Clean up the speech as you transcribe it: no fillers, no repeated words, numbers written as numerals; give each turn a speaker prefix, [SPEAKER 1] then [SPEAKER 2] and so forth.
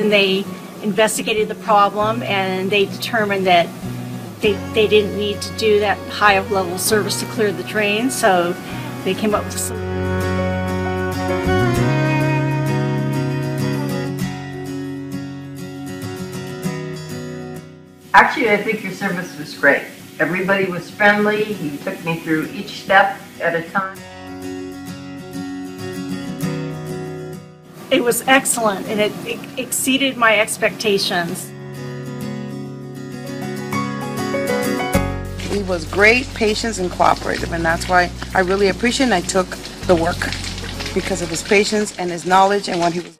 [SPEAKER 1] And they investigated the problem, and they determined that they didn't need to do that high of level service to clear the drain, so they came up with some.
[SPEAKER 2] Actually, I think your service was great. Everybody was friendly. You took me through each step at a time.
[SPEAKER 1] It was excellent, and it exceeded my expectations.
[SPEAKER 3] He was great, patient, and cooperative, and that's why I really appreciate and I took the work because of his patience and his knowledge and what he was